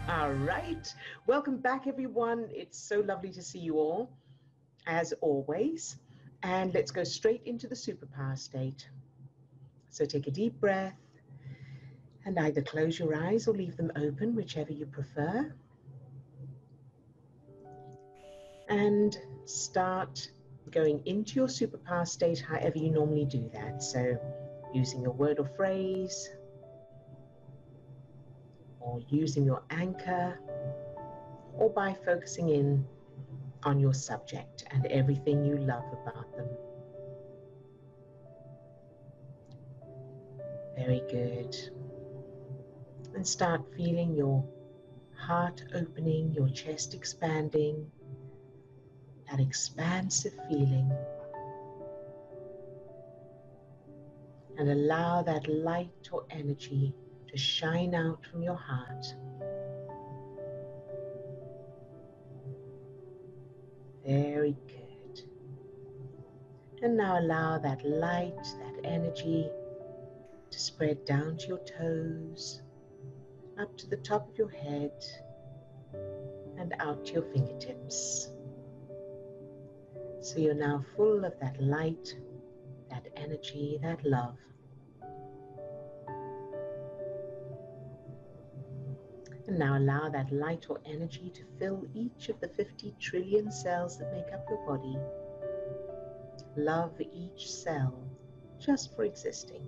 All right. Welcome back, everyone. It's so lovely to see you all, as always. And let's go straight into the superpower state. So take a deep breath and either close your eyes or leave them open, whichever you prefer. And start going into your superpower state however you normally do that. So using your word or phrase, or using your anchor, or by focusing in on your subject and everything you love about them. Very good. And start feeling your heart opening, your chest expanding, that expansive feeling. And allow that light or energy to shine out from your heart. Very good. And now allow that light, that energy to spread down to your toes, up to the top of your head, and out to your fingertips. So you're now full of that light, that energy, that love. And now allow that light or energy to fill each of the 50 trillion cells that make up your body. Love each cell just for existing.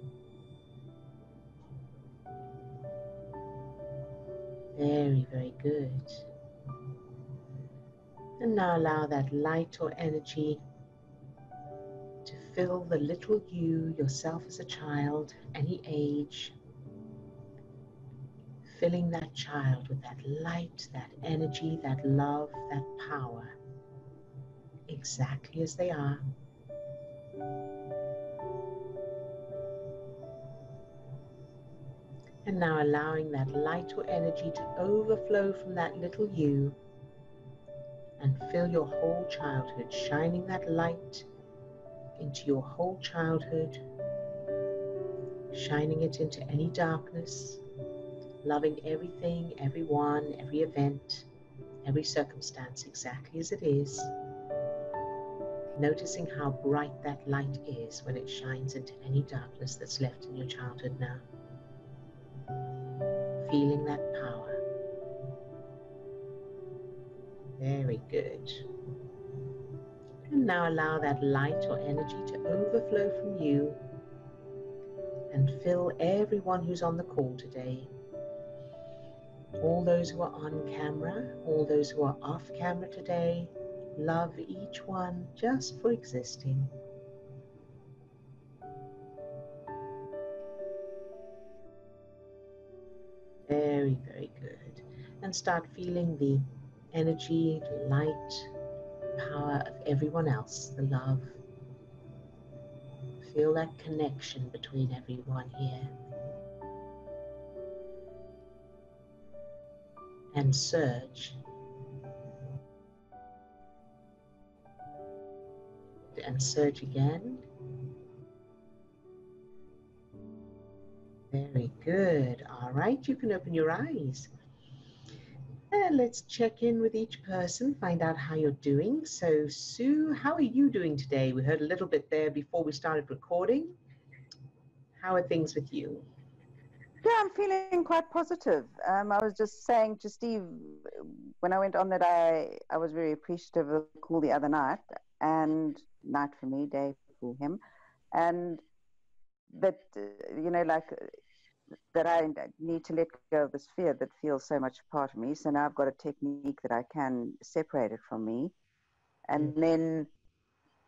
Very, very good. And now allow that light or energy to fill the little you, yourself as a child, any age, filling that child with that light, that energy, that love, that power, exactly as they are. And now allowing that light or energy to overflow from that little you and fill your whole childhood, shining that light into your whole childhood, shining it into any darkness, loving everything, everyone, every event, every circumstance exactly as it is, noticing how bright that light is when it shines into any darkness that's left in your childhood now. Feeling that power. Very good. And now allow that light or energy to overflow from you and fill everyone who's on the call today. All those who are on camera, all those who are off camera today, love each one just for existing. Very, very good. And start feeling the energy, light, power of everyone else, the love. Feel that connection between everyone here. And surge. And surge again. Very good. All right, you can open your eyes. And let's check in with each person, find out how you're doing. So, Sue, how are you doing today? We heard a little bit there before we started recording. How are things with you? Yeah, I'm feeling quite positive. I was just saying to Steve when I went on that I was very appreciative of the call the other night, and night for me, day for him, and that that I need to let go of this fear that feels so much a part of me. So now I've got a technique that I can separate it from me, and then,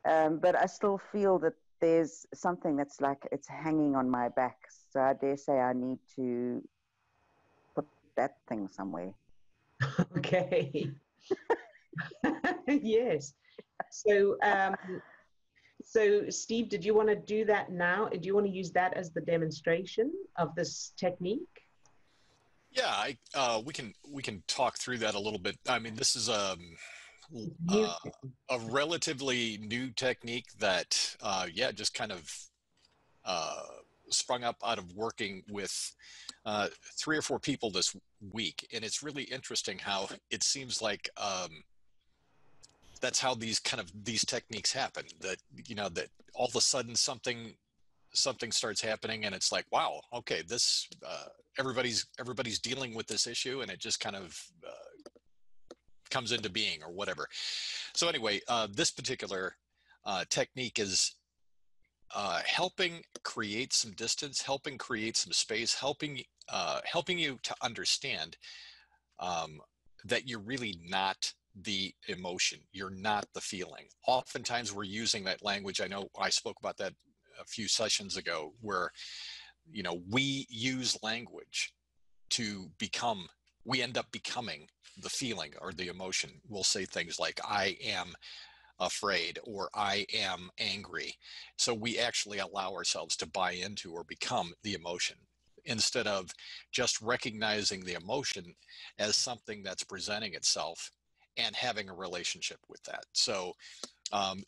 but I still feel that there's something that's like it's hanging on my back. So I dare say I need to put that thing somewhere. Okay. Yes. So, so Steve, did you want to do that now? Do you want to use that as the demonstration of this technique? Yeah, we can talk through that a little bit. I mean, this is New a relatively new technique that yeah, just kind of sprung up out of working with 3 or 4 people this week, and it's really interesting how it seems like that's how these techniques happen. That that all of a sudden something starts happening, and it's like, wow, okay, this everybody's dealing with this issue, and it just kind of comes into being or whatever. So anyway, this particular technique is helping create some distance, helping create some space, helping you to understand that you're really not the emotion, you're not the feeling. Oftentimes we're using that language. I know I spoke about that a few sessions ago, where we use language to become, we end up becoming the feeling or the emotion. We'll say things like, I am afraid, or I am angry. So we actually allow ourselves to buy into or become the emotion, instead of just recognizing the emotion as something that's presenting itself and having a relationship with that. So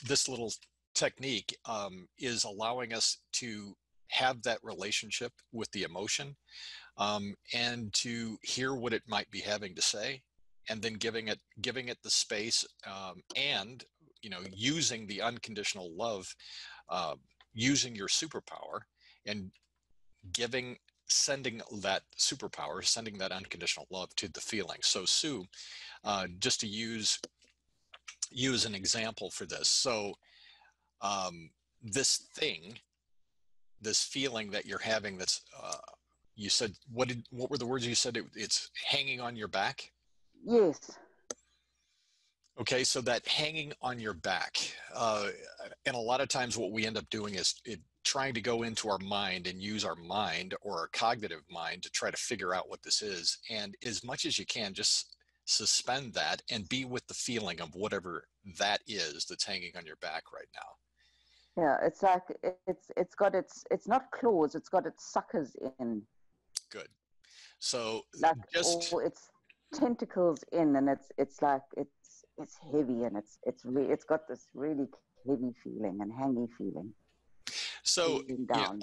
this little technique is allowing us to have that relationship with the emotion, and to hear what it might be having to say, and then giving it the space, and using the unconditional love, using your superpower, and sending that superpower, sending that unconditional love to the feeling. So Sue, just to use an example for this. So this feeling that you're having, that's you said, what were the words you said? It's hanging on your back. Yes. Okay, so that hanging on your back, and a lot of times what we end up doing is trying to go into our mind and use our mind, or our cognitive mind, to try to figure out what this is. And as much as you can, just suspend that and be with the feeling of whatever that is that's hanging on your back right now. Yeah, it's like it's not claws, it's got its suckers in. Good. So like just all its tentacles in, and it's like it's heavy, and it's got this really heavy feeling and hangy feeling. So down.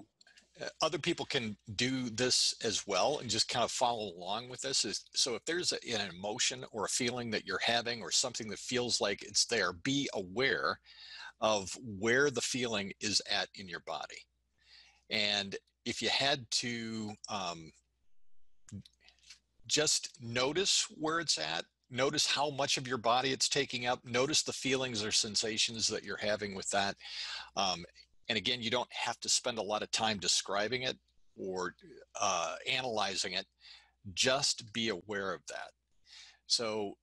Other people can do this as well, and just kind of follow along with this. So if there's an emotion or a feeling that you're having, or something that feels like it's there, be aware of where the feeling is at in your body. And if you had to just notice where it's at, notice how much of your body it's taking up, notice the feelings or sensations that you're having with that. And again, you don't have to spend a lot of time describing it or analyzing it. Just be aware of that. So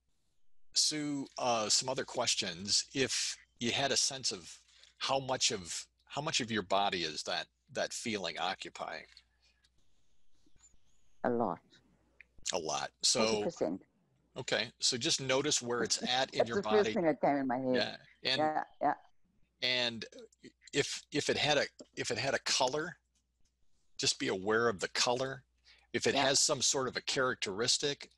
Sue, some other questions. If you had a sense of how much of your body is that feeling occupying? A lot. A lot. So 40%. Okay, so just notice where it's at in your body. That's the first thing that came in my head. Yeah, and if it had a color, just be aware of the color. If it has some sort of a characteristic,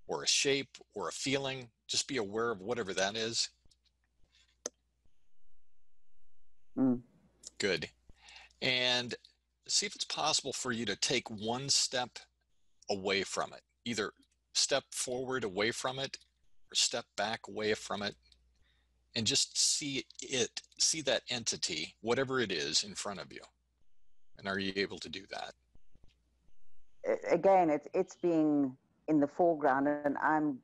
or a shape, or a feeling, just be aware of whatever that is. Good. And see if it's possible for you to take one step away from it. Either step forward away from it, or step back away from it, and just see that entity, whatever it is, in front of you. And are you able to do that? Again, it's being in the foreground, and I'm,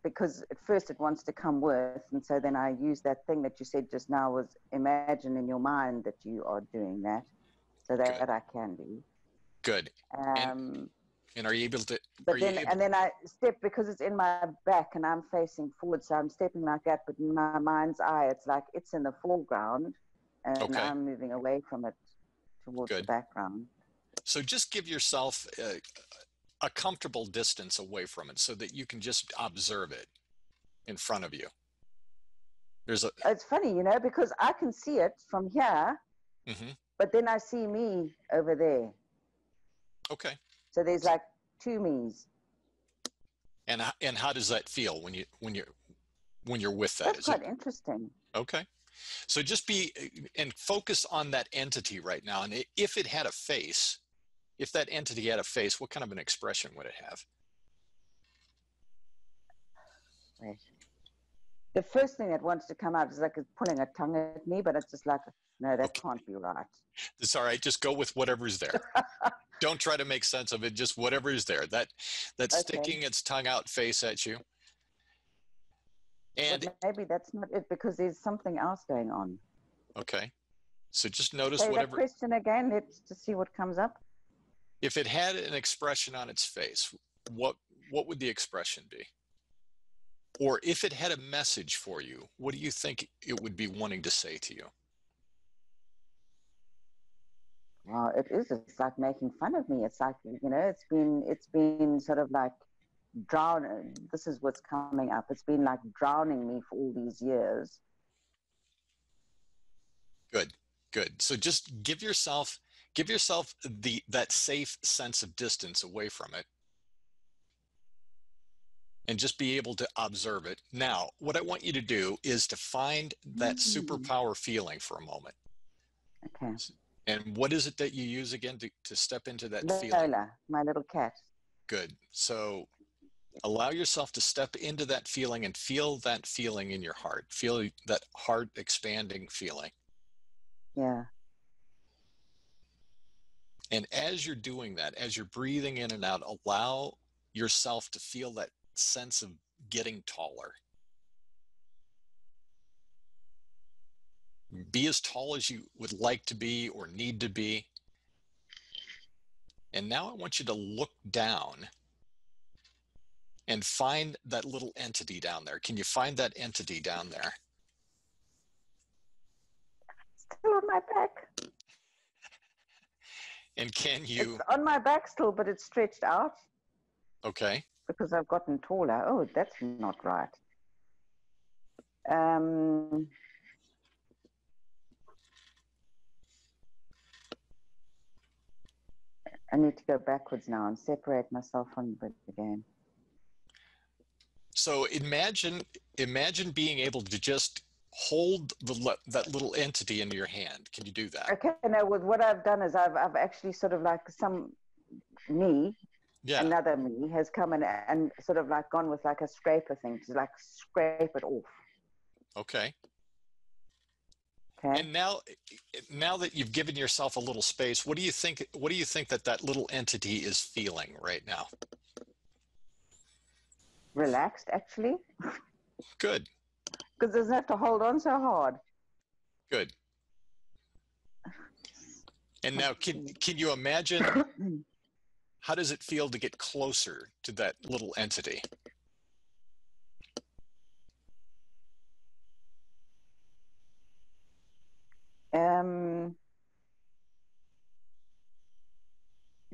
because at first it wants to come with, and so then I use that thing that you said just now, was imagine in your mind that you are doing that, so that Good. I can be. Good. And are you able to? But then I step, because it's in my back and I'm facing forward, so I'm stepping like that. But in my mind's eye, it's like it's in the foreground, and I'm moving away from it towards the background. So just give yourself a comfortable distance away from it, so that you can just observe it in front of you. It's funny, because I can see it from here, but then I see me over there. Okay. So there's like two me's. And how does that feel when you're with that? That's quite interesting. Okay. So just and focus on that entity right now. And if it had a face, if that entity had a face, what kind of an expression would it have? Right. The first thing that wants to come out is like it's pulling a tongue at me, but it's just like, no, that can't be right. It's all right. Just go with whatever's there. Don't try to make sense of it. Just whatever is there. That's sticking its tongue out face at you. And but maybe that's not it, because there's something else going on. Okay. So just notice Say whatever. that question again. Let's just see what comes up. If it had an expression on its face, what would the expression be? Or if it had a message for you, what do you think it would be wanting to say to you? Well, it is. It's like making fun of me. It's like, you know, it's been sort of like drowning. This is what's coming up. It's been like drowning me for all these years. Good. So just give yourself that safe sense of distance away from it, and just be able to observe it. Now, what I want you to do is to find that superpower feeling for a moment. Okay. And what is it that you use again to step into that feeling? Lola, my little cat. Good. So allow yourself to step into that feeling and feel that feeling in your heart. Feel that heart expanding feeling. Yeah. And as you're doing that, as you're breathing in and out, allow yourself to feel that sense of getting taller. Be as tall as you would like to be or need to be. And now I want you to look down and find that little entity down there. Can you find that entity down there? Still on my back. And can you... It's on my back still, but it's stretched out. Okay. Because I've gotten taller. Oh, that's not right. I need to go backwards now and separate myself from it again. So imagine being able to just hold that little entity into your hand. Can you do that? Okay, now with what I've done is I've actually sort of like another me has come in and sort of like gone with like a scraper thing to like scrape it off. Okay. Okay. And now that you've given yourself a little space, what do you think that little entity is feeling right now? Relaxed, actually. Good. Because it doesn't have to hold on so hard. Good. And now can you imagine, how does it feel to get closer to that little entity?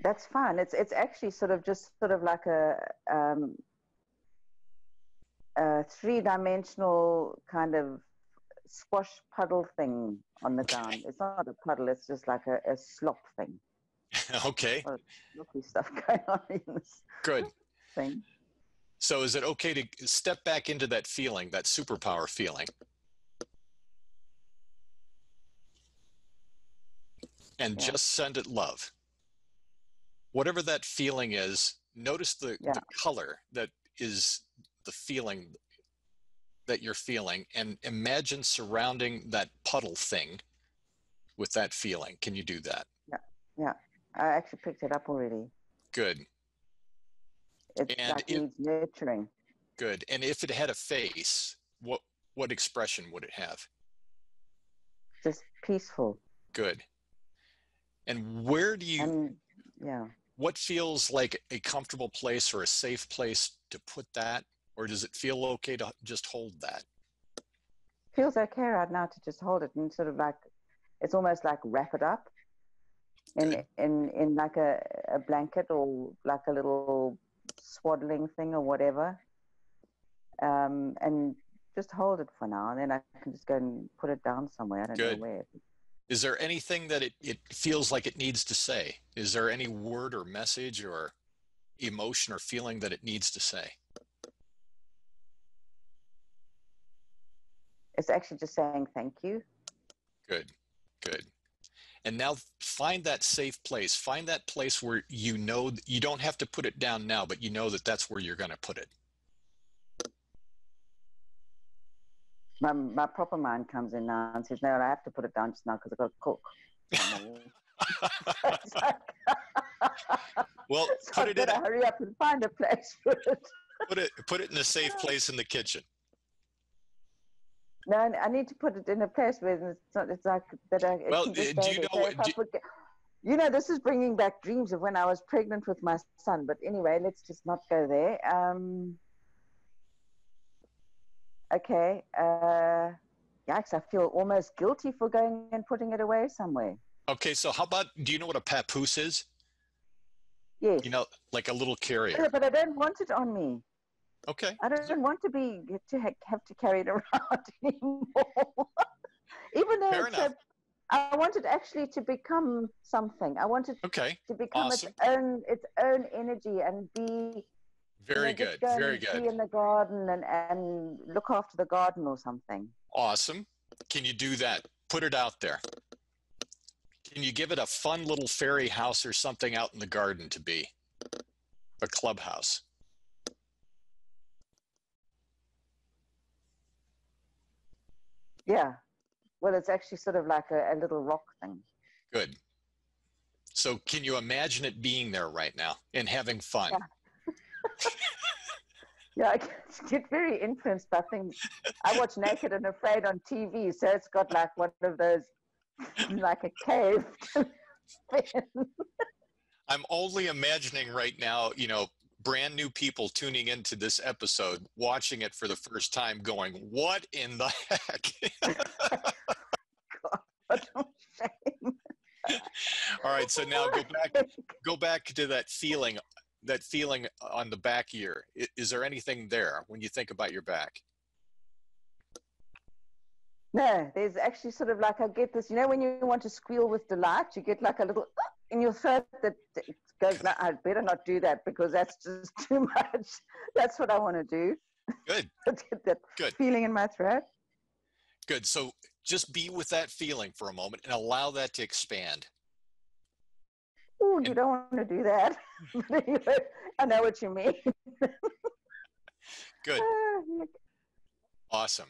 That's fine. It's actually sort of like a three-dimensional kind of squash puddle thing on the ground. It's not a puddle. It's just like a slop thing. Okay. Lovely stuff going on in this Good thing. So is it okay to step back into that feeling, that superpower feeling? And just send it love. Whatever that feeling is, notice the color that is the feeling that you're feeling, and imagine surrounding that puddle thing with that feeling. Can you do that? Yeah. I actually picked it up already. Good. It needs nurturing. Good. And if it had a face, what expression would it have? Just peaceful. Good. And what feels like a comfortable place or a safe place to put that? Or does it feel okay to just hold that? Feels okay right now to just hold it and sort of like, it's almost like wrap it up in like a blanket or like a little swaddling thing or whatever. And just hold it for now. And then I can just go and put it down somewhere. I don't know where. Is there anything that it feels like it needs to say? Is there any word or message or emotion or feeling that it needs to say? It's actually just saying thank you. Good, good. And now find that safe place. Find that place where you know you don't have to put it down now, but you know that that's where you're going to put it. My proper mind comes in now and says, no, I have to put it down just now because I've got to cook. Well, so put it in. Hurry up and find a place for it. Put it in a safe place in the kitchen. No, I need to put it in a place where it's not. It's like that. Well, do you know? This is bringing back dreams of when I was pregnant with my son. But anyway, let's just not go there. Okay. Yikes! I feel almost guilty for going and putting it away somewhere. Okay, so how about? Do you know what a papoose is? Yes. You know, like a little carrier. Yeah, but I don't want it on me. Okay. I don't want to have to carry it around anymore. Even though I want it actually to become something. I want it to become awesome. its own energy and be very good. Very good. Be in the garden and look after the garden or something. Awesome. Can you do that? Put it out there. Can you give it a fun little fairy house or something out in the garden to be? A clubhouse. Yeah. Well, it's actually sort of like a little rock thing. Good. So can you imagine it being there right now and having fun? Yeah. Yeah, I get very influenced by things. I watch Naked and Afraid on TV, so it's got like one of those, like a cave. I'm only imagining right now, you know, brand new people tuning into this episode, watching it for the first time, going, "What in the heck?" God, shame. All right, so now go back to that feeling on the back ear. Is there anything there when you think about your back? No, there's actually sort of like, I get this, you know, when you want to squeal with delight, you get like a little in your throat that goes, no, I'd better not do that because that's just too much. That's what I want to do. Good. Get that Good. feeling in my throat. Good. So just be with that feeling for a moment and allow that to expand. Oh, you don't want to do that. But anyway, I know what you mean. Good. Awesome.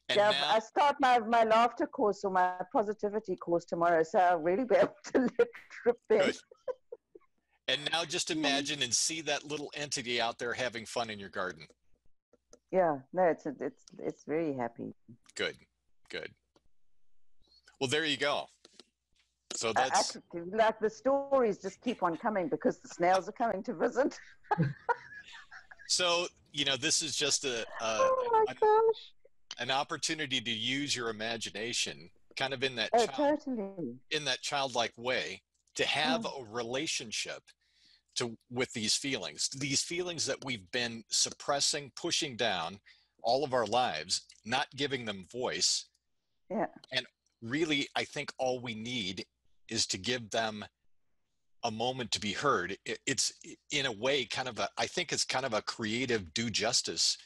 And yeah, now, I start my laughter course or my positivity course tomorrow, so I'll really be able to let rip there. Good. And now just imagine and see that little entity out there having fun in your garden. Yeah, no, it's very happy. Good, good. Well, there you go. So that's like the stories just keep on coming because the snails are coming to visit. So, you know, this is just oh my gosh. An opportunity to use your imagination kind of in that in that childlike way to have a relationship with these feelings that we've been suppressing, pushing down all of our lives, not giving them voice. Yeah. And really, I think all we need is to give them a moment to be heard. It's in a way I think it's kind of a creative do justice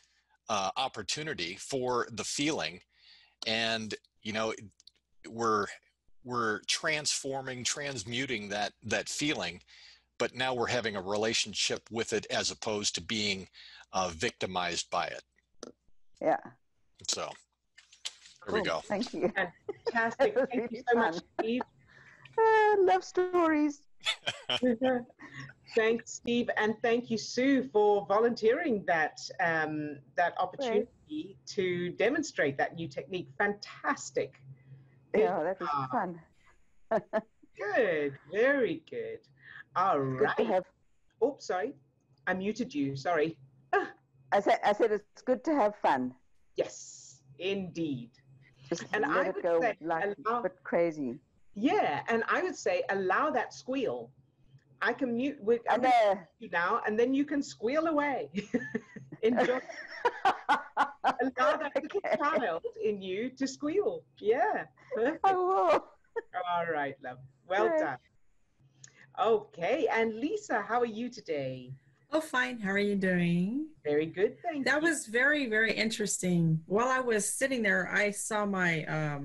opportunity for the feeling. And, you know, we're transmuting that feeling, but now we're having a relationship with it as opposed to being victimized by it. Yeah. So there we go. Thank you. Fantastic. Thank you so much, Steve. I love stories. Thanks, Steve, and thank you, Sue, for volunteering that opportunity to demonstrate that new technique. Fantastic. Yeah, that was fun. Good, very good. All right. Good to have... Oops, sorry, I muted you. Sorry. I said it's good to have fun. Yes, indeed. Just let it go like a bit crazy. Yeah, and I would say allow that squeal. I can mute you now, and then you can squeal away. Enjoy. Allow that child in you to squeal. Yeah. Perfect. I will. All right, love. Well done. Okay, and Lisa, how are you today? Oh, fine. How are you doing? Very good, thank you. That was very, very interesting. While I was sitting there, I saw my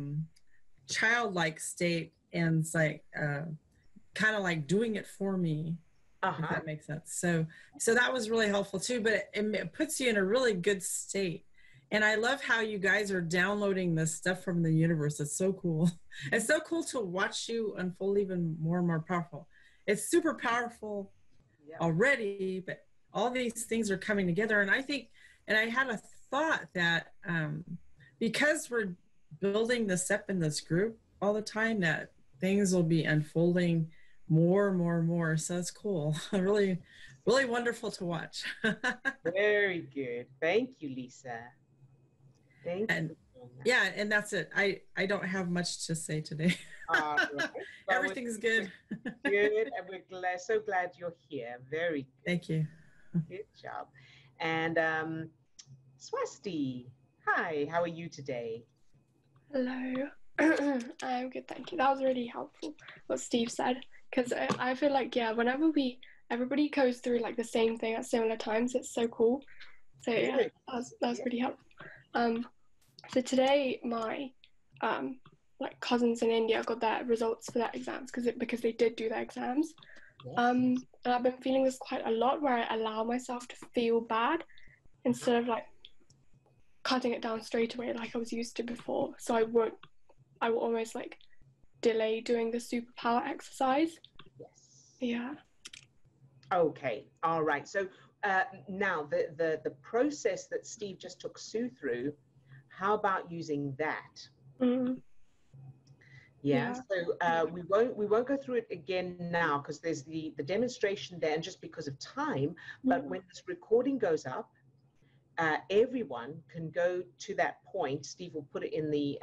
childlike state, and it's like kind of like doing it for me. If that makes sense. So that was really helpful too. But it puts you in a really good state. And I love how you guys are downloading this stuff from the universe. It's so cool. It's so cool to watch you unfold even more and more powerful. It's super powerful already, but all these things are coming together. And I think, and I had a thought that because we're building this up in this group all the time, that things will be unfolding more. So that's cool. Really, really wonderful to watch. Very good. Thank you, Lisa. Thank you. Yeah, and that's it. I don't have much to say today. Right. Well, everything's good. Good, and we're so glad you're here. Very good. Thank you. Good job. And Swasti, hi, how are you today? Hello. I'm good, thank you. That was really helpful what Steve said, because I feel like, yeah, whenever everybody goes through like the same thing at similar times, it's so cool. So yeah, that was pretty helpful. So today my like cousins in India got their results for their exams because they did do their exams. And I've been feeling this quite a lot, where I allow myself to feel bad instead of like cutting it down straight away like I was used to before. So I will almost like delay doing the superpower exercise. Yeah. Okay. All right. So now the process that Steve just took Sue through, how about using that? Yeah. So we won't go through it again now, because there's the demonstration there, and just because of time. But when this recording goes up, everyone can go to that point. Steve will put it in the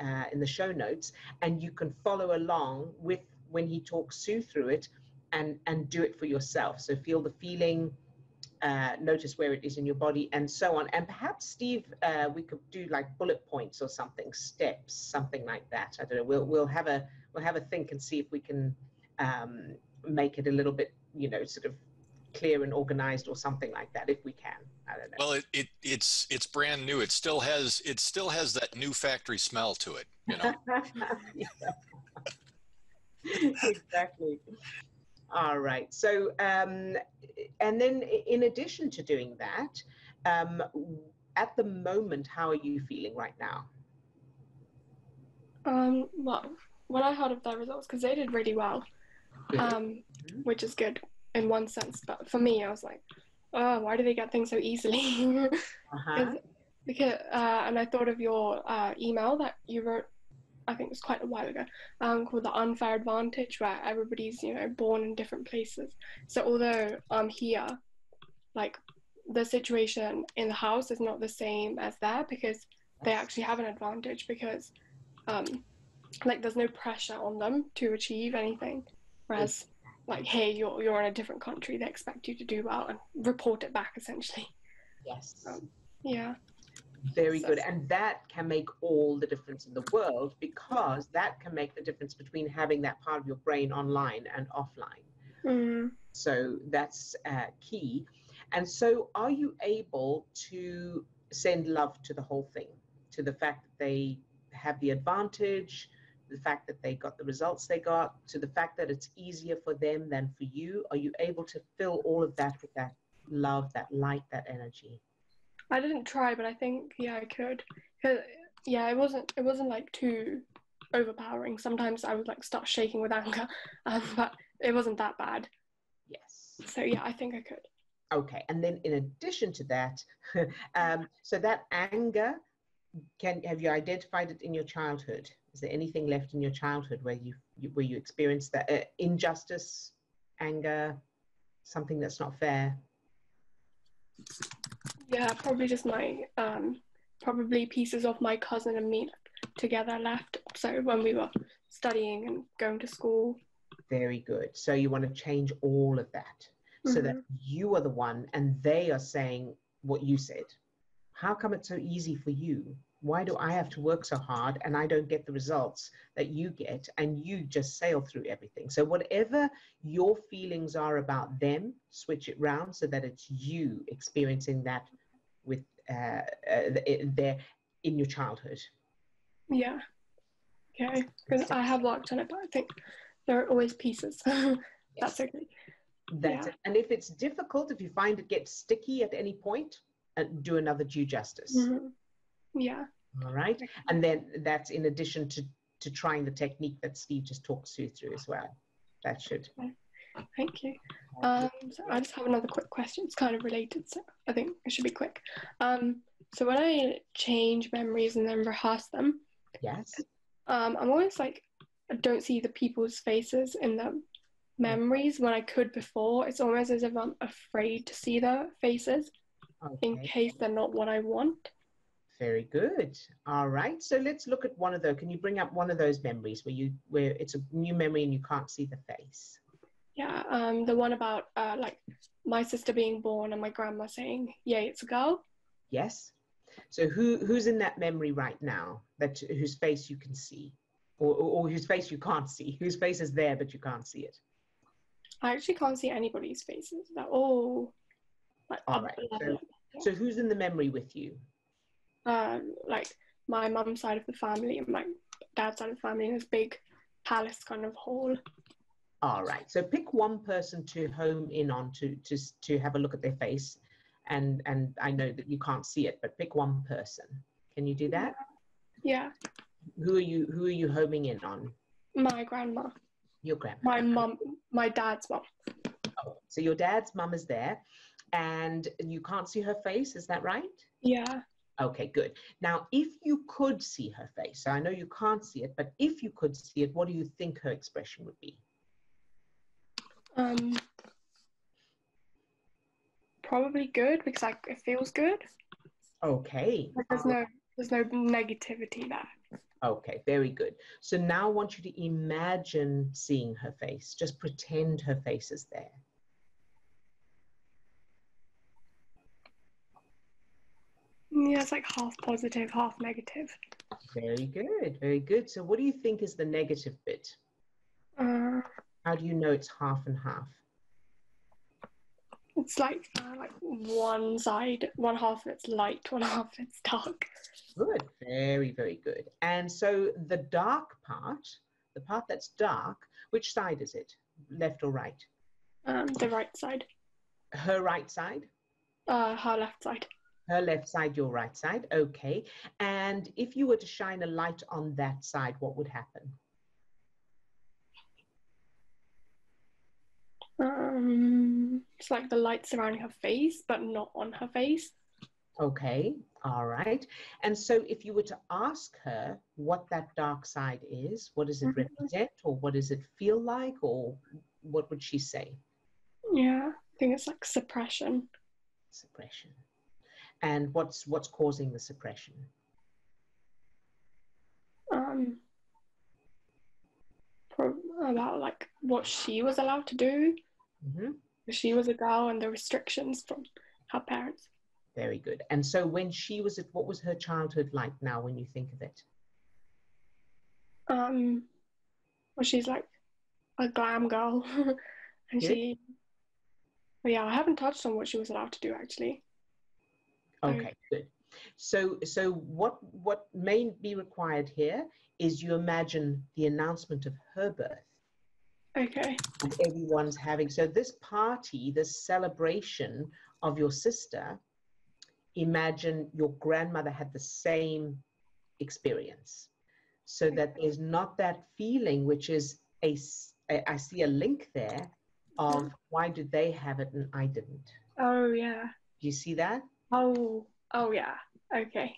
show notes, and you can follow along with when he talks Sue through it, and do it for yourself. So feel the feeling, notice where it is in your body, and so on. And perhaps Steve, we could do like bullet points or something, steps, something like that. I don't know. We'll have a think and see if we can make it a little bit, sort of clear and organized or something like that, if we can. I don't know. Well, it's brand new. It still has that new factory smell to it, Exactly. All right. So, and then in addition to doing that, at the moment, how are you feeling right now? Well, when I heard of their results, because they did really well, which is good in one sense, but for me, I was like, oh, why do they get things so easily? Because and I thought of your email that you wrote, I think it was quite a while ago, called The Unfair Advantage, where everybody's, born in different places. So although I'm here, like the situation in the house is not the same as there, because they actually have an advantage, because like there's no pressure on them to achieve anything. Whereas like, hey, you're in a different country, they expect you to do well and report it back, essentially. Yes. Yeah. Very good. And that can make all the difference in the world, because that can make the difference between having that part of your brain online and offline. So that's key. And so are you able to send love to the whole thing, to the fact that they have the advantage, the fact that they got the results they got, to the fact that it's easier for them than for you? Are you able to fill all of that with that love, that light, that energy? I didn't try, but I think, yeah, I could. Cause, yeah, it wasn't like too overpowering. Sometimes I would like start shaking with anger, but it wasn't that bad. Yes. So yeah, I think I could. Okay, and then in addition to that, so that anger, have you identified it in your childhood? Is there anything left in your childhood where you experienced that injustice, anger, something that's not fair? Yeah, probably just my probably pieces of my cousin and me together left. So when we were studying and going to school. Very good. So you want to change all of that, so that you are the one and they are saying what you said. How come it's so easy for you? Why do I have to work so hard and I don't get the results that you get, and you just sail through everything? So whatever your feelings are about them, switch it round so that it's you experiencing that with there in your childhood. Yeah. Okay. Because I have worked on it, but I think there are always pieces. That's okay. That's it. And if it's difficult, if you find it gets sticky at any point, do another due justice. Mm-hmm. Yeah. All right. And then that's in addition to trying the technique that Steve just talks you through as well. That should. Thank you. So I just have another quick question. It's kind of related, so I think it should be quick. So when I change memories and then rehearse them, yes, I'm always like, I don't see the people's faces in the memories when I could before. It's almost as if I'm afraid to see their faces in case they're not what I want. Very good. All right. So let's look at one of those. Can you bring up one of those memories where it's a new memory and you can't see the face? Yeah. The one about like my sister being born and my grandma saying, "Yay, it's a girl." Yes. So who's in that memory right now whose face you can see, or whose face you can't see? Whose face is there but you can't see it? I actually can't see anybody's faces. They're all like, all right. So who's in the memory with you? Like my mum's side of the family and my dad's side of the family in this big palace kind of hall. All right. So pick one person to home in on to have a look at their face, and I know that you can't see it, but pick one person. Can you do that? Yeah. Who are you homing in on? My grandma. Your grandma. My mum. My dad's mum. Oh, so your dad's mum is there, and you can't see her face. Is that right? Yeah. Okay, good. Now, if you could see her face, so I know you can't see it, but if you could see it, what do you think her expression would be? Probably good, because like it feels good. Okay. Like there's no negativity there. Okay, very good. So now I want you to imagine seeing her face. Just pretend her face is there. Yeah, it's like half positive, half negative. Very good, very good. So what do you think is the negative bit? How do you know it's half and half? It's like one side, one half of it's light, one half of it's dark. Good, very, very good. And so the dark part, the part that's dark, which side is it? Left or right? The right side. Her right side? Her left side. Her left side, your right side. Okay. And if you were to shine a light on that side, what would happen? It's like the light surrounding her face, but not on her face. Okay. All right. And so if you were to ask her what that dark side is, what does it represent, or what does it feel like, or what would she say? Yeah, I think it's like suppression. Suppression. And what's causing the suppression? About like what she was allowed to do. She was a girl, and the restrictions from her parents. Very good. And so when she was what was her childhood like now when you think of it? Well, she's like a glam girl. And good. Yeah, I haven't touched on what she was allowed to do actually. Okay, good. So what may be required here is you imagine the announcement of her birth. Okay. And everyone's having, so this party, this celebration of your sister, imagine your grandmother had the same experience, so that there's not that feeling, which is I see a link there of why did they have it and I didn't. Oh yeah. Do you see that? Oh yeah. Okay.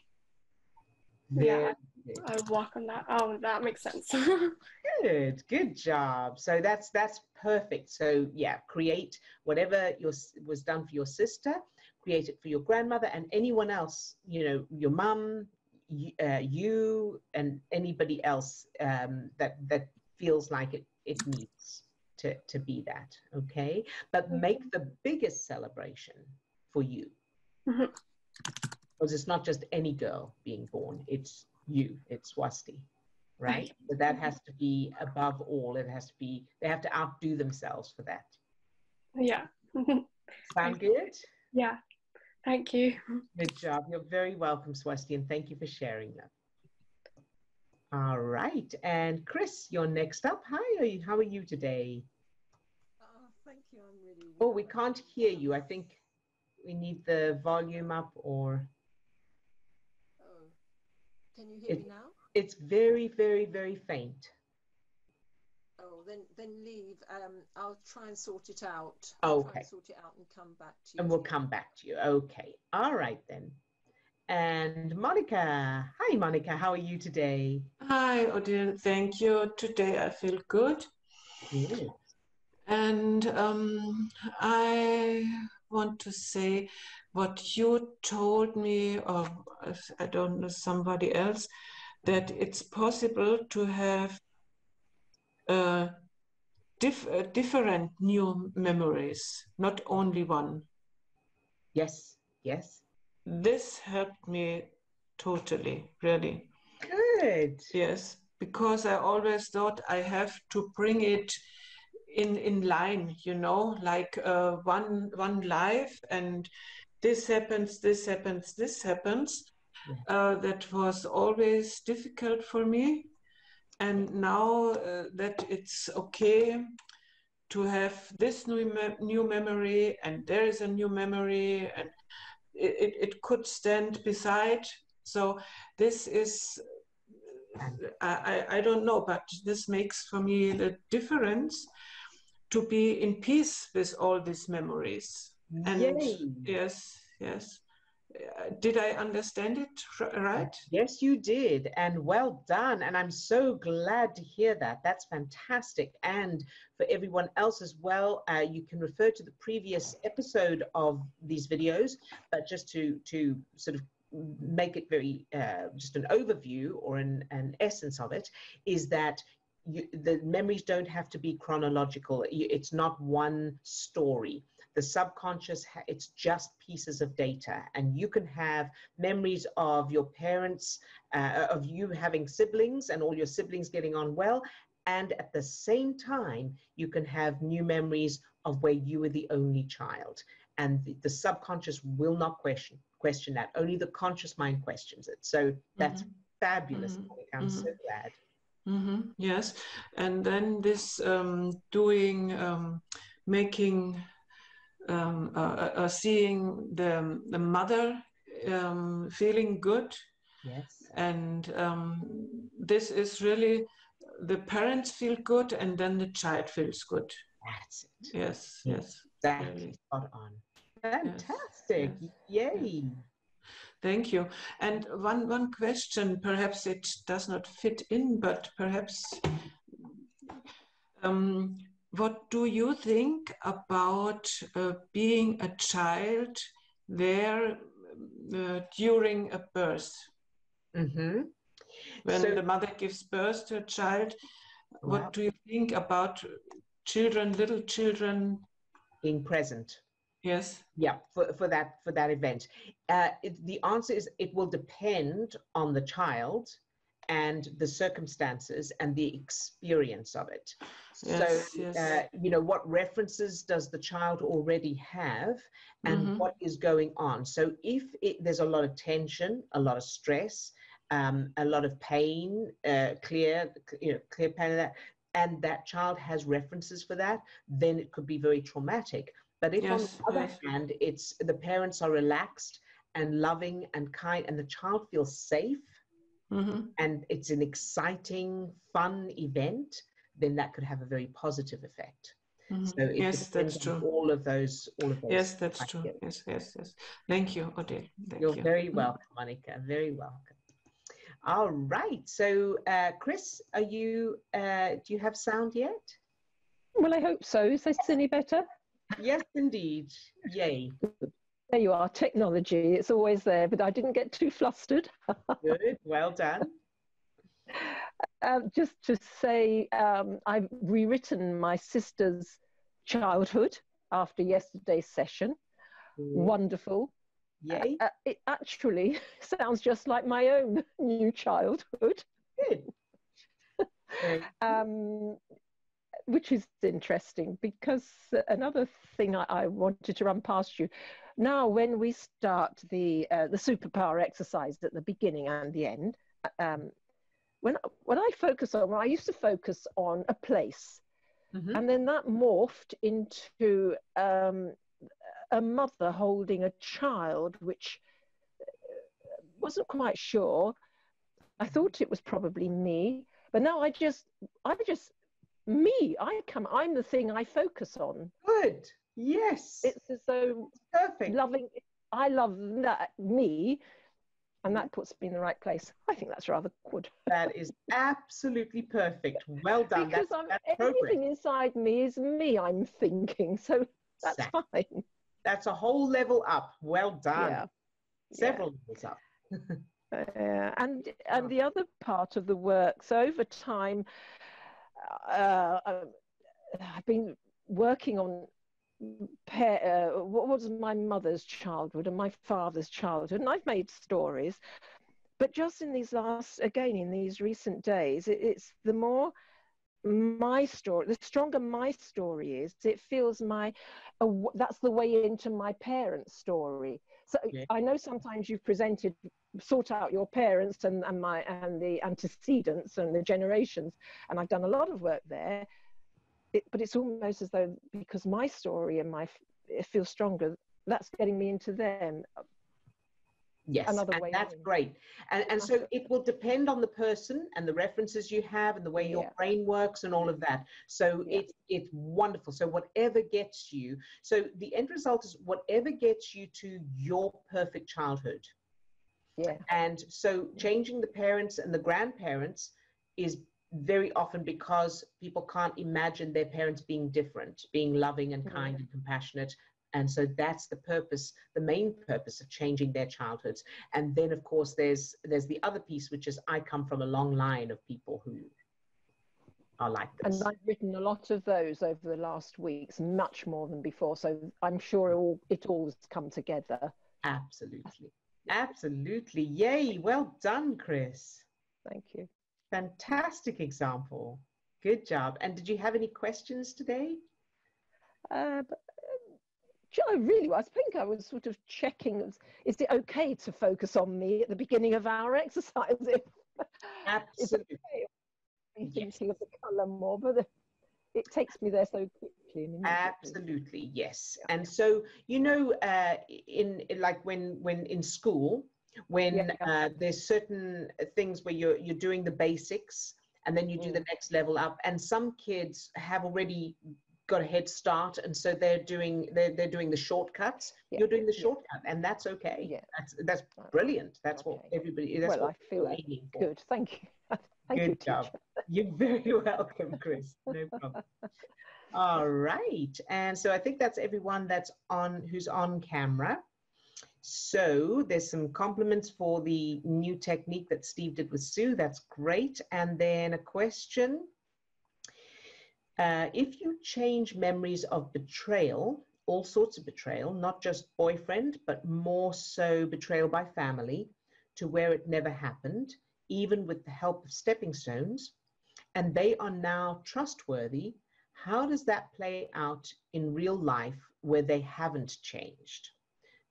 Yeah. I'll work on that. Oh, that makes sense. Good job. So that's perfect. So yeah, create whatever was done for your sister, create it for your grandmother and anyone else, your mum, you and anybody else that feels like it needs to be that. Okay, but make the biggest celebration for you. Because it's not just any girl being born, it's you, it's Swasti, right? So that has to be above all. It has to be, they have to outdo themselves for that. Yeah. Sound good? Yeah. Thank you. Good job. You're very welcome, Swasti, and thank you for sharing that. All right. And Chris, you're next up. Hi, how are you today? Thank you. I'm really Oh, we can't hear you. I think we need the volume up, or... Oh, can you hear me now? It's very, very, very faint. Oh, then leave. I'll try and sort it out. Okay. Try and sort it out and come back to you. And we'll come back to you. Okay. All right then. And Monika. Hi, Monika. How are you today? Hi, Odile. Thank you. Today I feel good. Good. And I want to say what you told me, or I don't know, somebody else, that it's possible to have different new memories, not only one. Yes, yes. This helped me totally, really. Good. Yes, because I always thought I have to bring it in line, you know, like one life, and this happens, this happens, this happens. That was always difficult for me. And now that it's okay to have this new memory, and there is a new memory, and it could stand beside. So this is, I don't know, but this makes for me the difference to be in peace with all these memories. And Yay. yes, yes. Did I understand it right? Yes, you did. And well done. And I'm so glad to hear that. That's fantastic. And for everyone else as well, you can refer to the previous episode of these videos, but just to sort of make it very, just an overview or an essence of it, is that the memories don't have to be chronological. It's not one story. The subconscious, it's just pieces of data. And you can have memories of your parents, of you having siblings and all your siblings getting on well. And at the same time, you can have new memories of where you were the only child. And the subconscious will not question that. Only the conscious mind questions it. So that's fabulous. I'm so glad. Yes, and then this making, seeing the mother feeling good. Yes. And this is really, the parents feel good, and then the child feels good. That's it. Yes, yes. Exactly. Really. Spot on. Fantastic. Yes, yes. Yay. Yeah. Thank you. And one question, perhaps it does not fit in, but perhaps, what do you think about being a child there during a birth? When the mother gives birth to a child, what do you think about children, little children? Being present. Yes. Yeah, for that event. The answer is it will depend on the child and the circumstances and the experience of it. Yes, so, yes. You know, what references does the child already have, and what is going on? So if there's a lot of tension, a lot of stress, a lot of pain, clear pain of that, and that child has references for that, then it could be very traumatic. But if on the other hand, it's the parents are relaxed and loving and kind, and the child feels safe, and it's an exciting, fun event, then that could have a very positive effect. So yes, that's true. All of those. Yes, that's true. Yes, yes, yes. Thank you, Odile. You're very welcome, Monika. Very welcome. All right. So, Chris, are you? Do you have sound yet? Well, I hope so. Is this any better? Yes, indeed. Yay. There you are. Technology. It's always there, but I didn't get too flustered. Good. Well done. Just to say, I've rewritten my sister's childhood after yesterday's session. Wonderful. Yay. It actually sounds just like my own new childhood. Good. Which is interesting, because another thing I wanted to run past you. Now, when we start the superpower exercise at the beginning and the end, when I focus on, I used to focus on a place, and then that morphed into a mother holding a child, which wasn't quite sure. I thought it was probably me, but now I'm the thing I focus on. Good. Yes. It's as though perfect. I love that me, and that puts me in the right place. I think that's rather good. That is absolutely perfect. Well done. Because that's everything inside me is me, I'm thinking, so that's fine. That's a whole level up. Well done. Yeah. Several levels up. And the other part of the work, so over time, I've been working on what was my mother's childhood and my father's childhood, and I've made stories, but just in these recent days, it's the more my story, the stronger my story is, it feels that's the way into my parents' story. So I know sometimes you've presented, sort out your parents and the antecedents and the generations, and I've done a lot of work there. But it's almost as though, because my story and it feels stronger, that's getting me into them. Yes, and that's great. And so it will depend on the person and the references you have and the way your brain works and all of that. So it's wonderful. So whatever gets you, so the end result is whatever gets you to your perfect childhood. Yeah. And so changing the parents and the grandparents is very often because people can't imagine their parents being different, being loving and kind and compassionate. And so that's the purpose, the main purpose of changing their childhoods. And then, of course, there's the other piece, which is I come from a long line of people who are like this. And I've written a lot of those over the last weeks, much more than before. So I'm sure it all has come together. Absolutely. Absolutely. Yay. Well done, Chris. Thank you. Fantastic example. Good job. And did you have any questions today? I think I was sort of checking, is it okay to focus on me at the beginning of our exercise? Absolutely. I'm thinking of the colour more, but it takes me there so quickly. Absolutely, yes. And so, in like when in school, when there's certain things where you're doing the basics and then you do the next level up, and some kids have already got a head start, and so they're doing the shortcuts. You're doing the shortcut, and that's okay. That's brilliant. That's what everybody. That's what I feel aiming for. Good. Thank you. Good job. You're very welcome, Chris. No problem. All right, and so I think that's everyone who's on camera. So there's some compliments for the new technique that Steve did with Sue. That's great. And then a question. If you change memories of betrayal, all sorts of betrayal, not just boyfriend, but more so betrayal by family, to where it never happened, even with the help of stepping stones, and they are now trustworthy, how does that play out in real life where they haven't changed?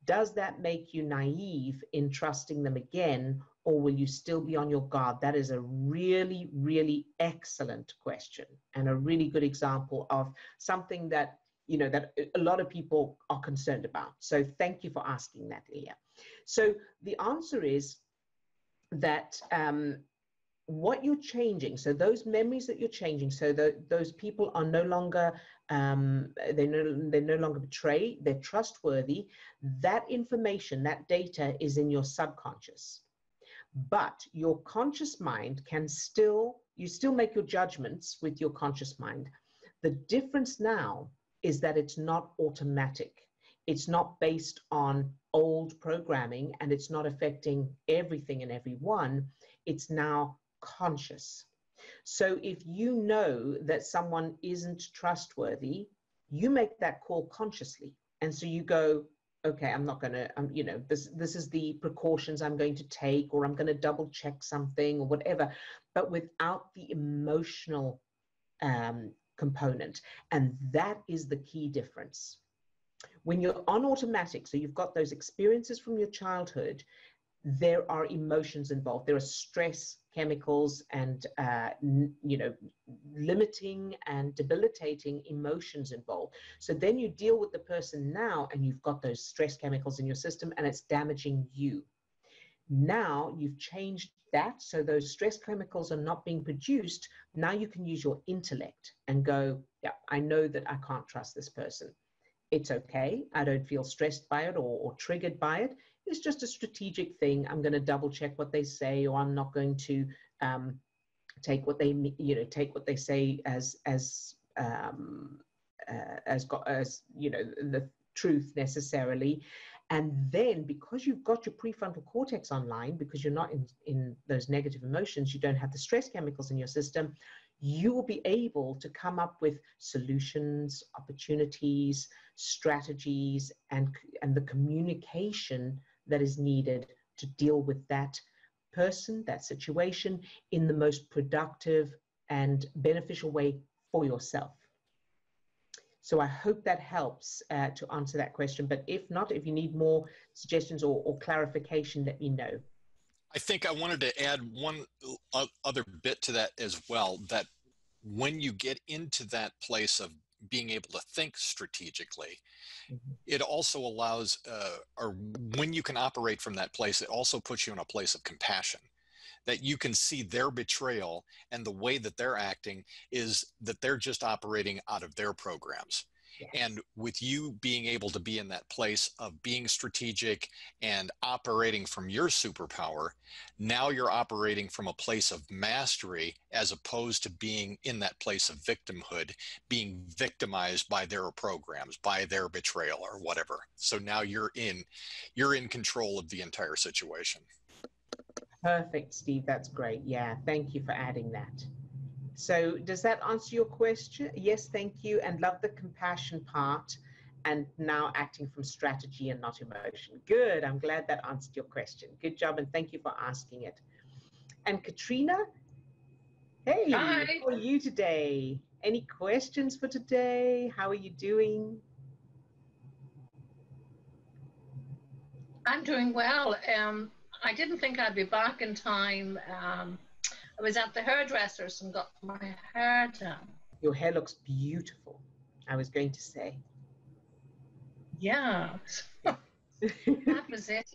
Does that make you naive in trusting them again, or will you still be on your guard? That is a really, really excellent question and a really good example of something that, that a lot of people are concerned about. So thank you for asking that, Leah. So the answer is that what you're changing, so those memories that you're changing, so those people are no longer, they no longer betray, they're trustworthy. That information, that data is in your subconscious. But your conscious mind you still make your judgments with your conscious mind. The difference now is that it's not automatic. It's not based on old programming, and it's not affecting everything and everyone. It's now conscious. So if you know that someone isn't trustworthy, you make that call consciously. And so you go, okay, I'm not going to, you know, this is the precautions I'm going to take, or I'm going to double check something or whatever, but without the emotional component. And that is the key difference. When you're on automatic, so you've got those experiences from your childhood, there are emotions involved. There are stress chemicals and, you know, limiting and debilitating emotions involved. So then you deal with the person now, and you've got those stress chemicals in your system, and it's damaging you. Now you've changed that, so those stress chemicals are not being produced. Now you can use your intellect and go, yeah, I know that I can't trust this person. It's okay. I don't feel stressed by it or triggered by it. It's just a strategic thing. I'm going to double check what they say, or I'm not going to take what they, you know, take what they say as you know, the truth necessarily. And then, because you've got your prefrontal cortex online, because you're not in those negative emotions, you don't have the stress chemicals in your system, you will be able to come up with solutions, opportunities, strategies, and the communication that is needed to deal with that person, that situation, in the most productive and beneficial way for yourself. So I hope that helps to answer that question. But if not, if you need more suggestions or clarification, let me know. I think I wanted to add one other bit to that as well, that when you get into that place of being able to think strategically, it also allows, or when you can operate from that place, it also puts you in a place of compassion, that you can see their betrayal, and the way that they're acting is that they're just operating out of their programs. Yes. And with you being able to be in that place of being strategic and operating from your superpower, now you're operating from a place of mastery, as opposed to being in that place of victimhood, being victimized by their programs, by their betrayal or whatever. So now you're in control of the entire situation. Perfect, Steve. That's great. Yeah, thank you for adding that. So does that answer your question? Yes, thank you. And love the compassion part, and now acting from strategy and not emotion. Good. I'm glad that answered your question. Good job, and thank you for asking it. And Katrina, hey, hi. How are you today? Any questions for today? How are you doing? I'm doing well. I didn't think I'd be back in time. I was at the hairdresser's and got my hair done. Your hair looks beautiful, I was going to say. Yeah, that was it.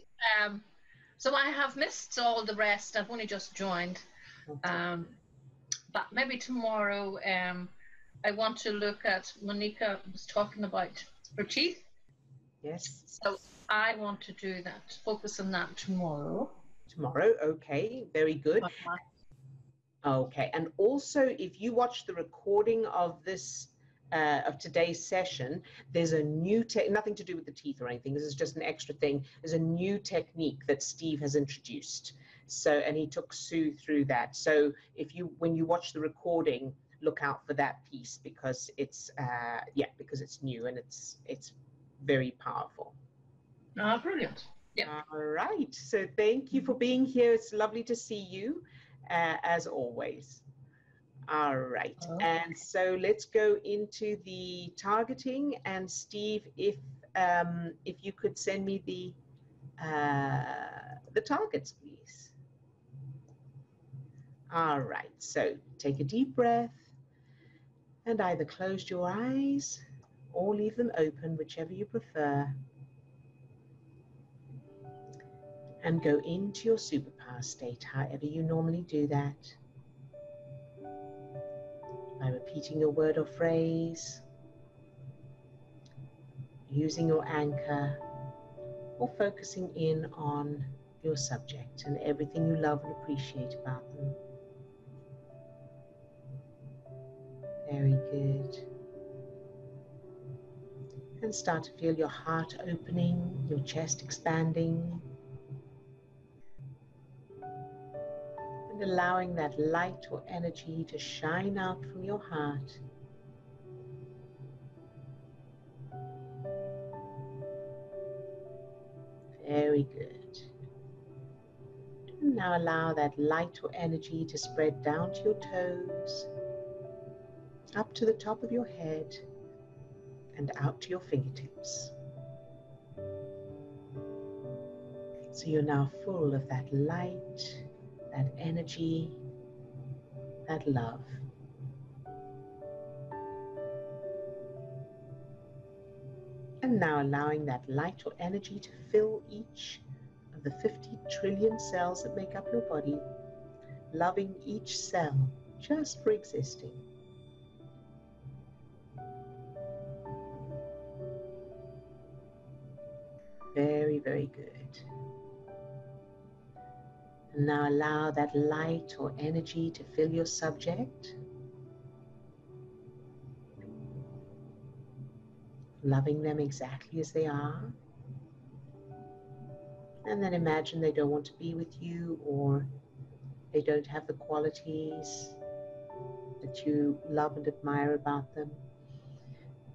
So I have missed all the rest. I've only just joined. But maybe tomorrow I want to look at, Monika was talking about her teeth. Yes. So I want to do that, focus on that tomorrow. Tomorrow, okay, very good. Okay, and also if you watch the recording of this, of today's session, there's a new, nothing to do with the teeth or anything, this is just an extra thing. There's a new technique that Steve has introduced. So, and he took Sue through that. So if you, when you watch the recording, look out for that piece, because it's, yeah, because it's new and it's very powerful. Brilliant. Yeah. All right. So thank you for being here. It's lovely to see you, as always. All right. Okay. And so let's go into the targeting. And Steve, if you could send me the targets, please. All right. So take a deep breath and either close your eyes or leave them open, whichever you prefer. And go into your superpower state, however you normally do that. By repeating a word or phrase, using your anchor, or focusing in on your subject and everything you love and appreciate about them. Very good. And start to feel your heart opening, your chest expanding. And allowing that light or energy to shine out from your heart. Very good. And now allow that light or energy to spread down to your toes, up to the top of your head, and out to your fingertips. So you're now full of that light, that energy, that love. And now allowing that light or energy to fill each of the 50 trillion cells that make up your body, loving each cell just for existing. Very, very good. And now allow that light or energy to fill your subject, loving them exactly as they are. And then imagine they don't want to be with you, or they don't have the qualities that you love and admire about them.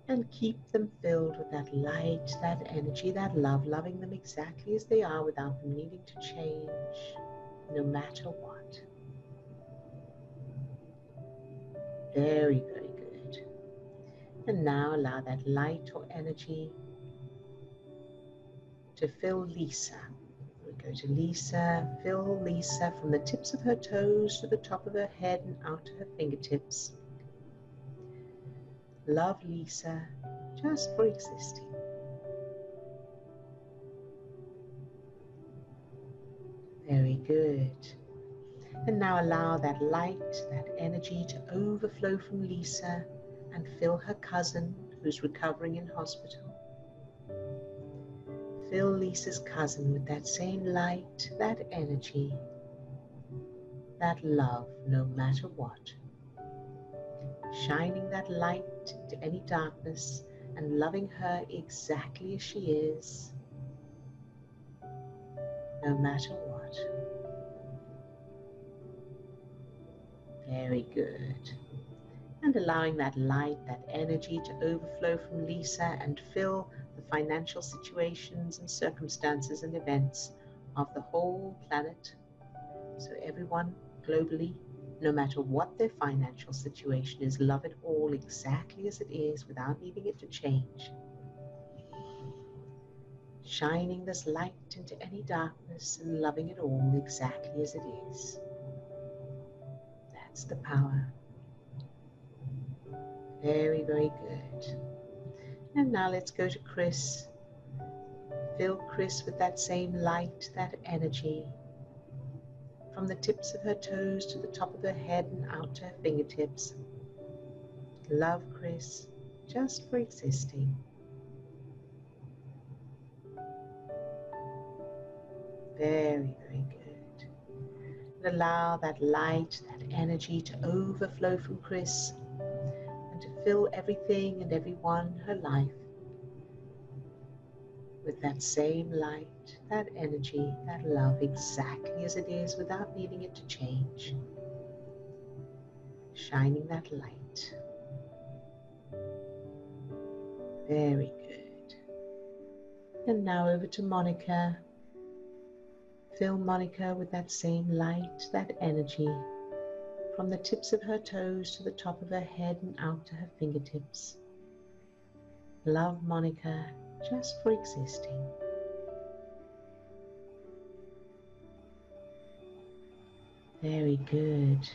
And keep them filled with that light, that energy, that love, loving them exactly as they are without them needing to change, no matter what. Very, very good. And now allow that light or energy to fill Lisa. We go to Lisa, fill Lisa from the tips of her toes to the top of her head and out to her fingertips. Love Lisa just for existing. Very good. And now allow that light, that energy to overflow from Lisa and fill her cousin who's recovering in hospital. Fill Lisa's cousin with that same light, that energy, that love, no matter what. Shining that light into any darkness and loving her exactly as she is, no matter what. Very good. And allowing that light, that energy to overflow from Lisa and fill the financial situations and circumstances and events of the whole planet. So everyone globally, no matter what their financial situation is, love it all exactly as it is without needing it to change. Shining this light into any darkness and loving it all exactly as it is. That's the power. Very, very good. And now let's go to Chris. Fill Chris with that same light, that energy, from the tips of her toes to the top of her head and out to her fingertips. Love Chris just for existing. Very, very good. And allow that light, that energy to overflow from Chris and to fill everything and everyone in her life with that same light, that energy, that love exactly as it is without needing it to change. Shining that light. Very good. And now over to Monika. Fill Monika with that same light, that energy, from the tips of her toes to the top of her head and out to her fingertips. Love Monika just for existing. Very good.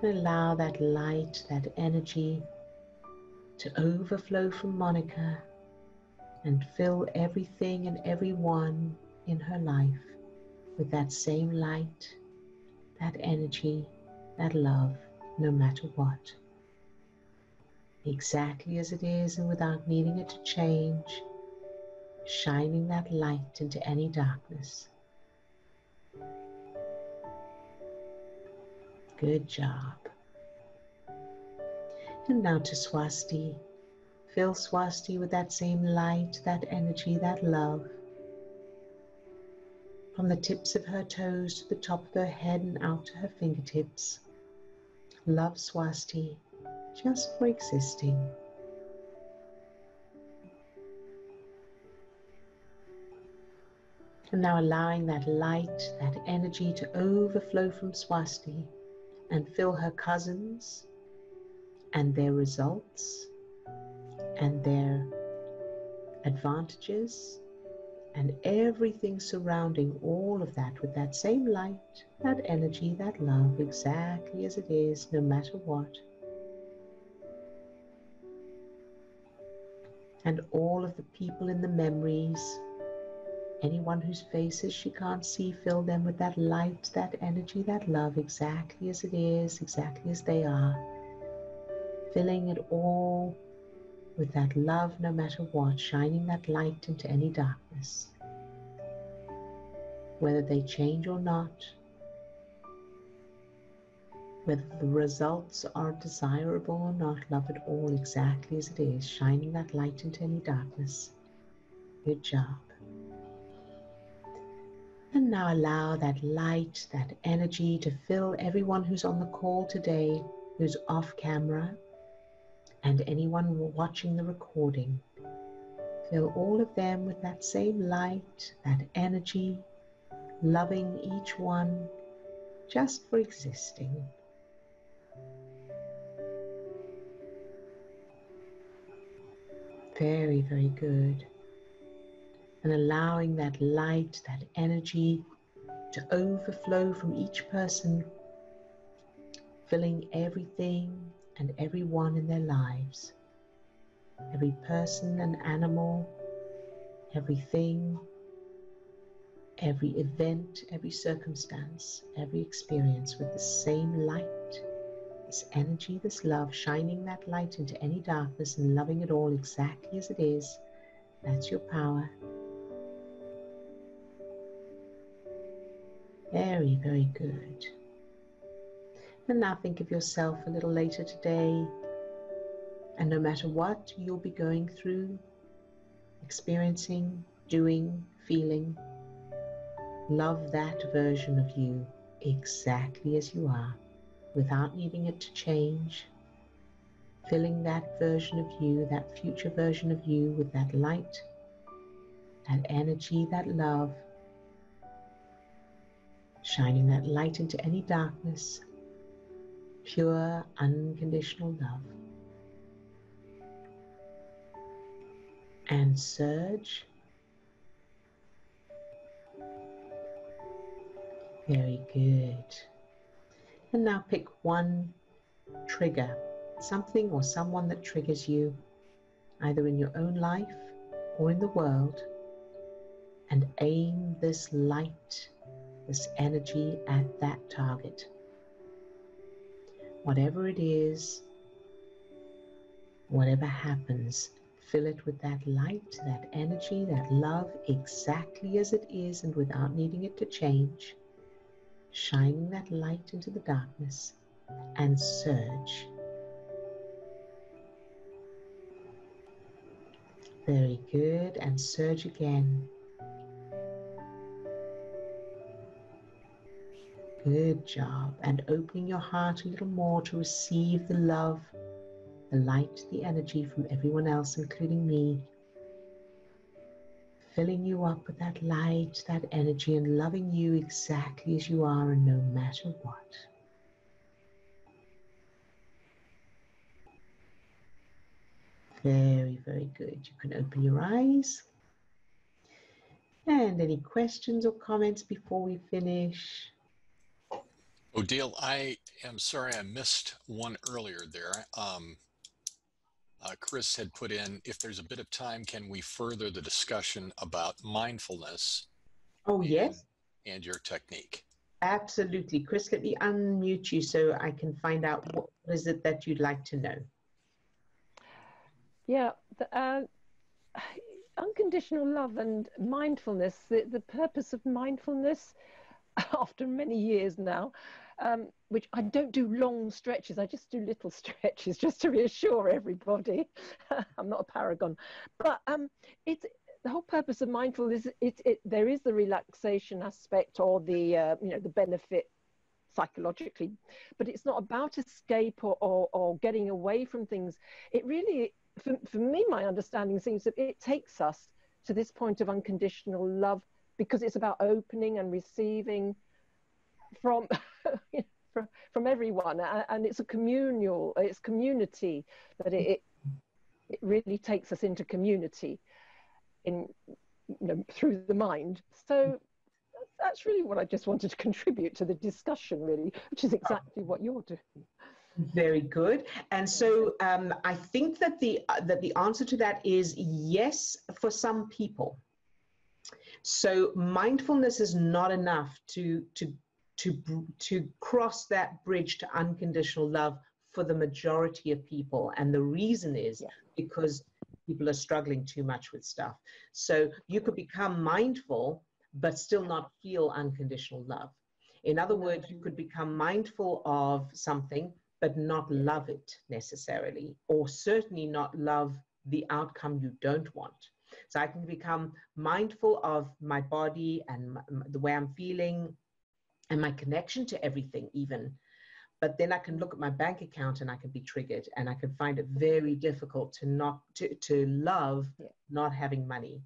And allow that light, that energy to overflow from Monika and fill everything and everyone in her life with that same light, that energy, that love, no matter what. Exactly as it is and without needing it to change, shining that light into any darkness. Good job. And now to Swasti. Fill Swasti with that same light, that energy, that love, from the tips of her toes to the top of her head and out to her fingertips. Love Swasti just for existing. And now allowing that light, that energy to overflow from Swasti and fill her cousins and their results and their advantages and everything surrounding all of that with that same light, that energy, that love, exactly as it is, no matter what. And all of the people in the memories, anyone whose faces she can't see, fill them with that light, that energy, that love, exactly as it is, exactly as they are. Filling it all with that love no matter what, shining that light into any darkness. Whether they change or not, whether the results are desirable or not, love it all exactly as it is, shining that light into any darkness. Good job. And now allow that light, that energy to fill everyone who's on the call today, who's off camera, and anyone watching the recording. Fill all of them with that same light, that energy, loving each one just for existing. Very, very good. And allowing that light, that energy to overflow from each person, filling everything and everyone in their lives. Every person and animal, everything, every event, every circumstance, every experience with the same light, this energy, this love, shining that light into any darkness and loving it all exactly as it is. That's your power. Very, very good. And now think of yourself a little later today, and no matter what you'll be going through, experiencing, doing, feeling, love that version of you exactly as you are, without needing it to change, filling that version of you, that future version of you with that light, that energy, that love, shining that light into any darkness, pure, unconditional love. And surge. Very good. And now pick one trigger, something or someone that triggers you, either in your own life or in the world, and aim this light, this energy at that target. Whatever it is, whatever happens, fill it with that light, that energy, that love, exactly as it is and without needing it to change, shining that light into the darkness, and surge. Very good, and surge again. Good job, and opening your heart a little more to receive the love, the light, the energy from everyone else, including me. Filling you up with that light, that energy, and loving you exactly as you are and no matter what. Very, very good. You can open your eyes. And any questions or comments before we finish? Odile, I am sorry I missed one earlier there. Chris had put in, if there's a bit of time, can we further the discussion about mindfulness? Oh, yes. And your technique. Absolutely. Chris, let me unmute you so I can find out what is it that you'd like to know. Yeah, unconditional love and mindfulness, the purpose of mindfulness, after many years now, which I don't do long stretches, I just do little stretches just to reassure everybody. I'm not a paragon, but it's the whole purpose of mindfulness. There is the relaxation aspect or the the benefit psychologically, but it's not about escape or getting away from things. It really, for me, my understanding seems that it takes us to this point of unconditional love because it's about opening and receiving from from everyone, and it's a it's community, that it really takes us into community in, through the mind. So that's really what I just wanted to contribute to the discussion, really, which is exactly what you're doing. Very good. And so I think that the answer to that is yes, for some people. So mindfulness is not enough to cross that bridge to unconditional love for the majority of people. And the reason is because people are struggling too much with stuff. So you could become mindful, but still not feel unconditional love. In other words, you could become mindful of something, but not love it necessarily, or certainly not love the outcome you don't want. So I can become mindful of my body and the way I'm feeling and my connection to everything even. But then I can look at my bank account and I can be triggered, and I can find it very difficult to love not having money.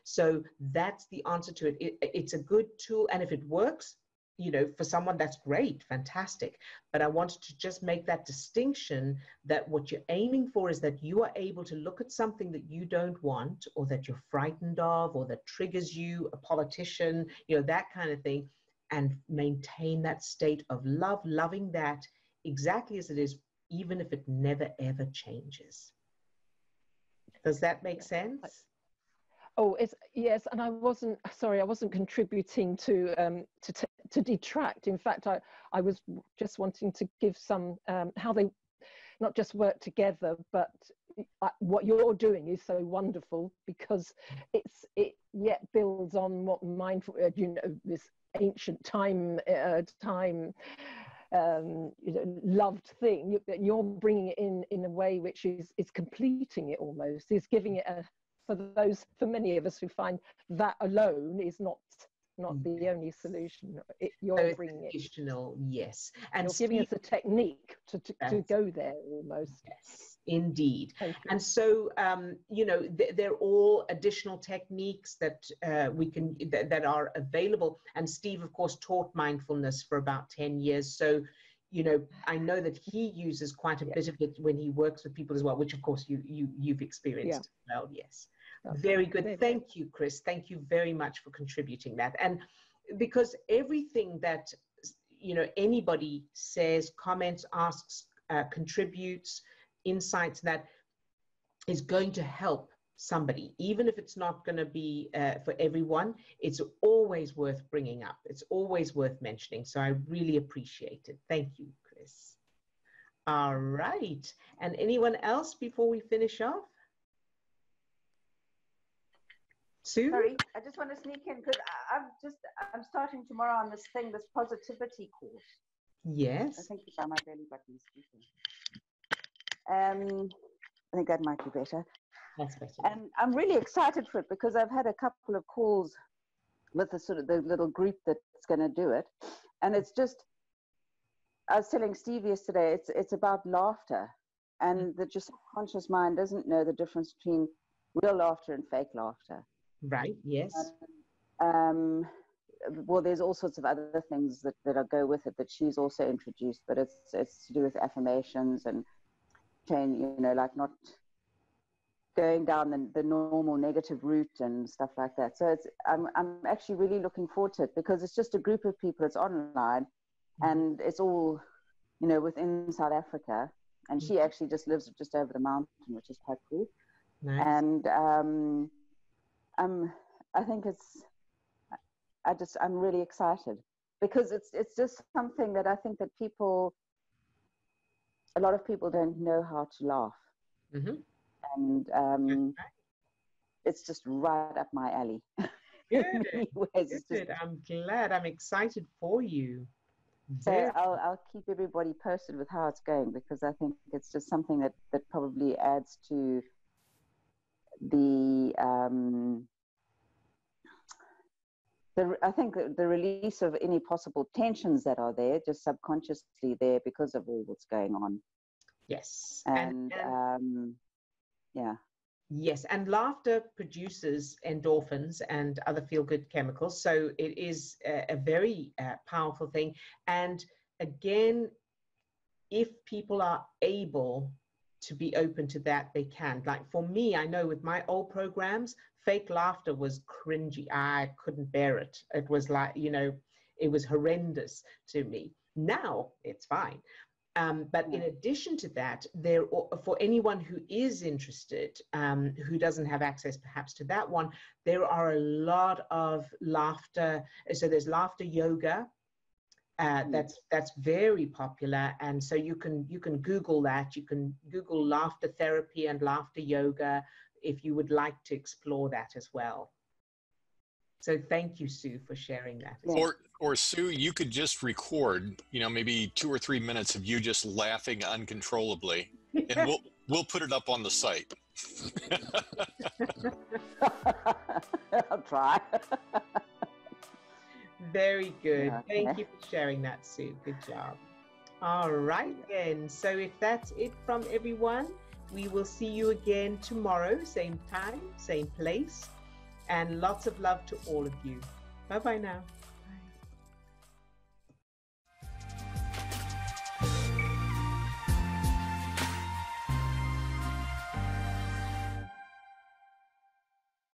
So that's the answer to it. It's a good tool, and if it works, for someone, that's great, fantastic. But I wanted to just make that distinction, that what you're aiming for is that you are able to look at something that you don't want, or that you're frightened of, or that triggers you, a politician, that kind of thing, and maintain that state of love, loving that exactly as it is, even if it never, ever changes. Does that make sense? Oh, yes, and I wasn't contributing to detract. In fact, I was just wanting to give some how they not just work together, but what you're doing is so wonderful, because it yet builds on what mindful, this ancient time loved thing. You're bringing it in a way which is completing it, almost is giving it for many of us who find that alone is not the only solution. You're bringing it. Additional, yes. And you're giving us a technique to go there, almost. Yes, indeed. And so, they're all additional techniques that that are available. And Steve, of course, taught mindfulness for about 10 years. So, I know that he uses quite a bit of it when he works with people as well, which of course you've experienced as well. Yes. Very good. Thank you, Chris. Thank you very much for contributing that. And because everything that, anybody says, comments, asks, contributes, insights, that is going to help somebody, even if it's not going to be for everyone, it's always worth bringing up. It's always worth mentioning. So I really appreciate it. Thank you, Chris. All right. And anyone else before we finish off? Sue? Sorry, I just want to sneak in because I'm starting tomorrow on this positivity course. Yes. I think if I might really button speaking. I think that might be better. That's better. And I'm really excited for it because I've had a couple of calls with the little group that's going to do it, and it's just, I was telling Steve yesterday, it's about laughter, and that your subconscious mind doesn't know the difference between real laughter and fake laughter. Right, yes. Well, there's all sorts of other things that go with it that she's also introduced, but it's to do with affirmations and change, like not going down the normal negative route and stuff like that. So I'm actually really looking forward to it because it's just a group of people. It's online, and it's all, within South Africa. And she actually just lives just over the mountain, which is quite cool. Nice. And I think I'm really excited because it's just something that I think that a lot of people don't know how to laugh. Mm-hmm. And it's just right up my alley. Good. Good. I'm glad. I'm excited for you. So I'll keep everybody posted with how it's going, because I think it's just something that probably adds to I think the release of any possible tensions that are there, just subconsciously there because of all what's going on. Yes. And yeah. Yes, and laughter produces endorphins and other feel-good chemicals. So it is a very powerful thing. And again, if people are able to be open to that, they can. Like for me, I know with my old programs, fake laughter was cringy. I couldn't bear it. It was like, you know, it was horrendous to me. Now it's fine. But in addition to that, for anyone who is interested, who doesn't have access perhaps to that one, there are a lot of laughter. So there's laughter yoga. That's very popular, and so you can Google that. You can Google laughter therapy and laughter yoga if you would like to explore that as well. So thank you, Sue, for sharing that. Or Sue, you could just record, you know, maybe 2 or 3 minutes of you just laughing uncontrollably, and we'll put it up on the site. I'll try. Very good. Okay. Thank you for sharing that, Sue. Good job. All right, then. So if that's it from everyone, we will see you again tomorrow, same time, same place. And lots of love to all of you. Bye-bye now.